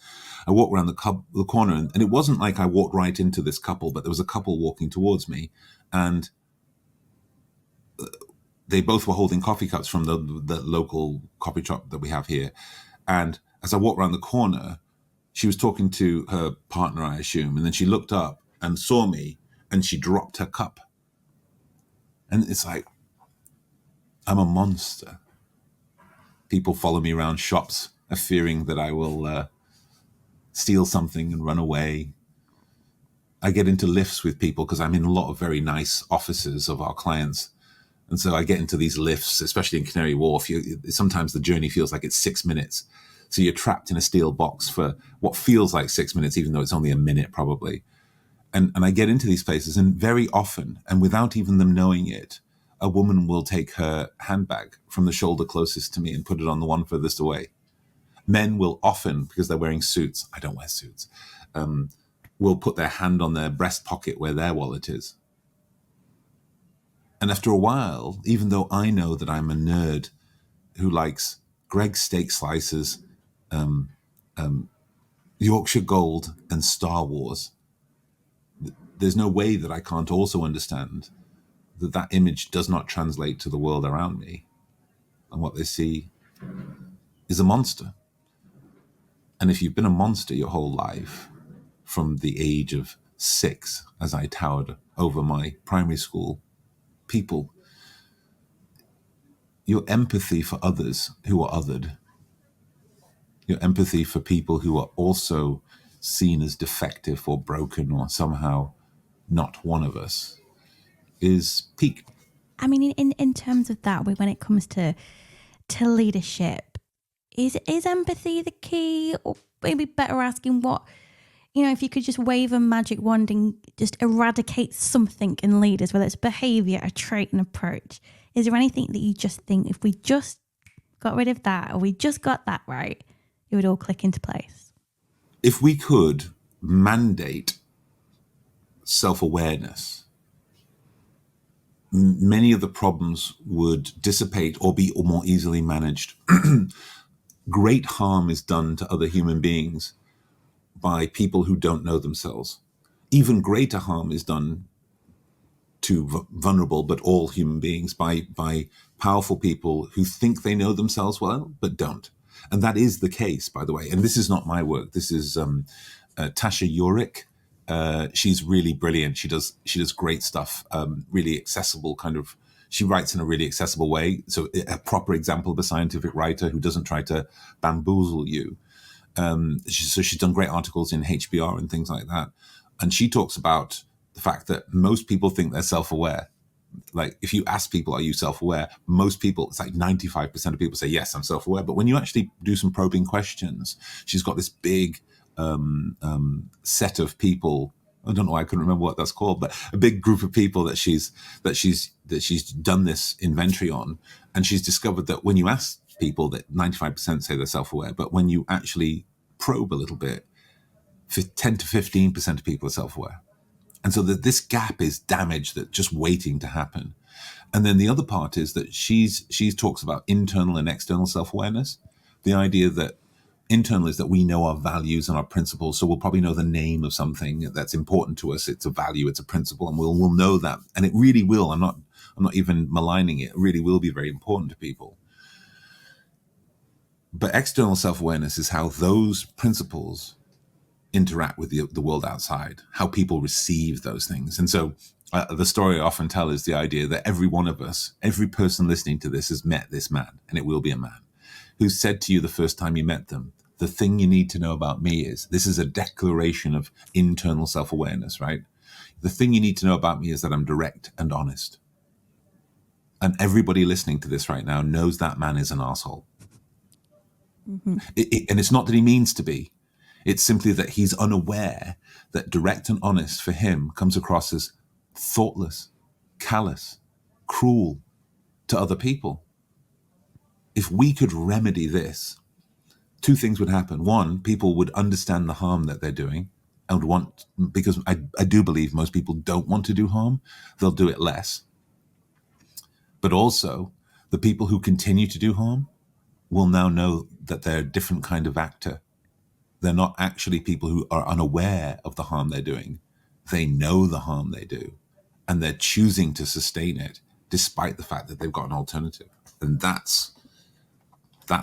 I walked around the corner, and it wasn't like I walked right into this couple, but there was a couple walking towards me, and they both were holding coffee cups from the local coffee shop that we have here. And as I walked around the corner, she was talking to her partner, I assume, and then she looked up and saw me, and she dropped her cup. And it's like, I'm a monster. People follow me around shops, fearing that I will steal something and run away. I get into lifts with people because I'm in a lot of very nice offices of our clients. And so I get into these lifts, especially in Canary Wharf. Sometimes the journey feels like it's 6 minutes. So you're trapped in a steel box for what feels like 6 minutes, even though it's only a minute probably. And I get into these places, and very often, and without even them knowing it, a woman will take her handbag from the shoulder closest to me and put it on the one furthest away. Men will often, because they're wearing suits, I don't wear suits, will put their hand on their breast pocket where their wallet is. And after a while, even though I know that I'm a nerd who likes Greg's steak slices, Yorkshire Gold, and Star Wars, there's no way that I can't also understand that image does not translate to the world around me. And what they see is a monster. And if you've been a monster your whole life, from the age of 6, as I towered over my primary school people, your empathy for others who are othered, your empathy for people who are also seen as defective or broken or somehow not one of us, is peaked. I mean, in terms of that, when it comes to leadership, is empathy the key? Or maybe better asking if you could just wave a magic wand and just eradicate something in leaders, whether it's behavior, a trait, an approach, is there anything that you just think if we just got rid of that, or we just got that right, it would all click into place? If we could mandate self-awareness, many of the problems would dissipate or be more easily managed. Great harm is done to other human beings by people who don't know themselves. Even greater harm is done to vulnerable, but all human beings, by powerful people who think they know themselves well, but don't. And that is the case, by the way. And this is not my work. This is Tasha Eurich. She's really brilliant. She does great stuff, really accessible kind of. She writes in a really accessible way. So a proper example of a scientific writer who doesn't try to bamboozle you. She's done great articles in HBR and things like that. And she talks about the fact that most people think they're self-aware. Like, if you ask people, are you self-aware? Most people, it's like 95% of people say, yes, I'm self-aware. But when you actually do some probing questions, she's got this big set of people. I don't know why I couldn't remember what that's called, but a big group of people that she's done this inventory on. And she's discovered that when you ask people, that 95% say they're self-aware, but when you actually probe a little bit, 10 to 15% of people are self-aware. And so that this gap is damage that's just waiting to happen. And then the other part is that she talks about internal and external self-awareness. The idea that internal is that we know our values and our principles. So we'll probably know the name of something that's important to us. It's a value, it's a principle, and we'll know that. And it really will. I'm not even maligning it. It really will be very important to people. But external self-awareness is how those principles interact with the world outside, how people receive those things. And so the story I often tell is the idea that every one of us, every person listening to this has met this man, and it will be a man, who said to you the first time you met them, the thing you need to know about me is, this is a declaration of internal self-awareness, right? The thing you need to know about me is that I'm direct and honest. And everybody listening to this right now knows that man is an asshole. And it's not that he means to be. It's simply that he's unaware that direct and honest for him comes across as thoughtless, callous, cruel to other people. If we could remedy this, two things would happen. One, people would understand the harm that they're doing and would want, because I do believe most people don't want to do harm, they'll do it less. But also, the people who continue to do harm will now know that they're a different kind of actor. They're not actually people who are unaware of the harm they're doing. They know the harm they do, and they're choosing to sustain it despite the fact that they've got an alternative. And that's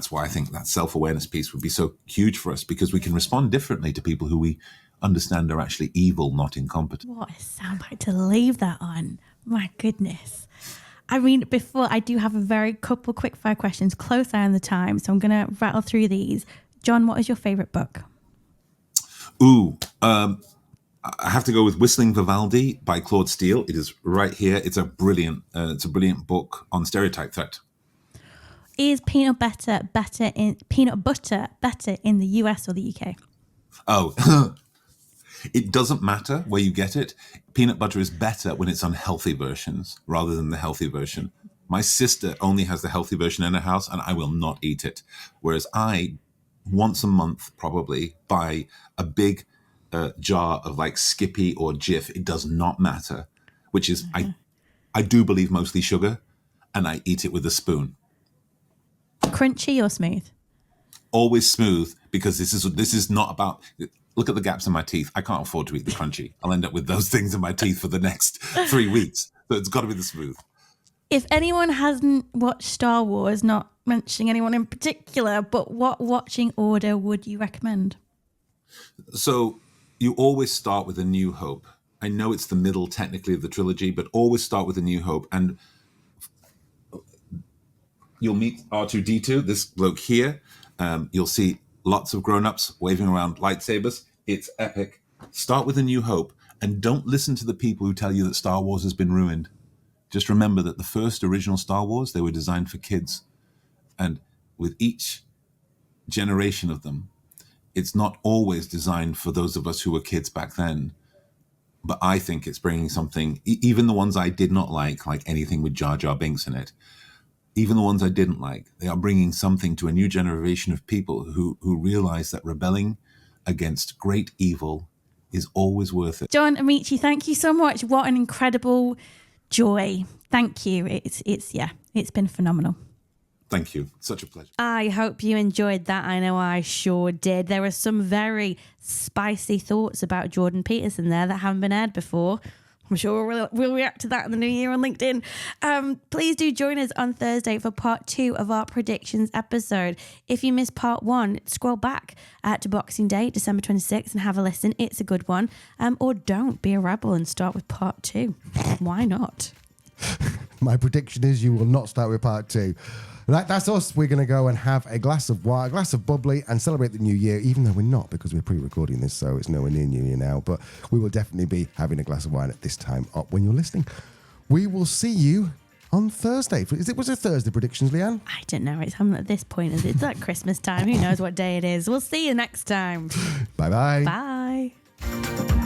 why I think that self-awareness piece would be so huge for us, because we can respond differently to people who we understand are actually evil, not incompetent. What a soundbite to leave that on. My goodness. I mean, before I do have a very couple quick fire questions, close eye on the time, so I'm going to rattle through these. John, what is your favorite book? I have to go with Whistling Vivaldi by Claude Steele. It is right here. It's a brilliant book on stereotype threat. Is peanut butter better in the US or the UK? Oh, it doesn't matter where you get it. Peanut butter is better when it's unhealthy versions rather than the healthy version. My sister only has the healthy version in her house, and I will not eat it. Whereas I, once a month probably, buy a big jar of like Skippy or Jif. It does not matter, which is, I do believe, mostly sugar, and I eat it with a spoon. Crunchy or smooth? Always smooth, because this is not about, look at the gaps in my teeth. I can't afford to eat the crunchy. I'll end up with those things in my teeth for the next 3 weeks. So it's got to be the smooth. If anyone hasn't watched Star Wars, not mentioning anyone in particular, but what watching order would you recommend? So you always start with A New Hope. I know it's the middle technically of the trilogy, but always start with A New Hope. And you'll meet R2-D2, this bloke here. You'll see lots of grown-ups waving around lightsabers. It's epic. Start with A New Hope, and don't listen to the people who tell you that Star Wars has been ruined. Just remember that the first original Star Wars, they were designed for kids. And with each generation of them, it's not always designed for those of us who were kids back then. But I think it's bringing something, even the ones I did not like anything with Jar Jar Binks in it, even the ones I didn't like, they are bringing something to a new generation of people who realize that rebelling against great evil is always worth it. John Amaechi, thank you so much. What an incredible joy. Thank you. It's been phenomenal. Thank you. Such a pleasure. I hope you enjoyed that. I know I sure did. There were some very spicy thoughts about Jordan Peterson there that haven't been aired before. I'm sure we'll react to that in the new year on LinkedIn. Please do join us on Thursday for part 2 of our predictions episode. If you missed part 1, scroll back to Boxing Day, December 26th, and have a listen. It's a good one. Or don't be a rebel and start with part 2. Why not? My prediction is you will not start with part 2. That's us. We're going to go and have a glass of wine, a glass of bubbly, and celebrate the new year, even though we're not, because we're pre-recording this, so it's nowhere near New Year now. But we will definitely be having a glass of wine at this time up when you're listening. We will see you on Thursday. Was it Thursday predictions, Leanne? I don't know. I'm at this point. It's like Christmas time. Who knows what day it is? We'll see you next time. Bye-bye. Bye.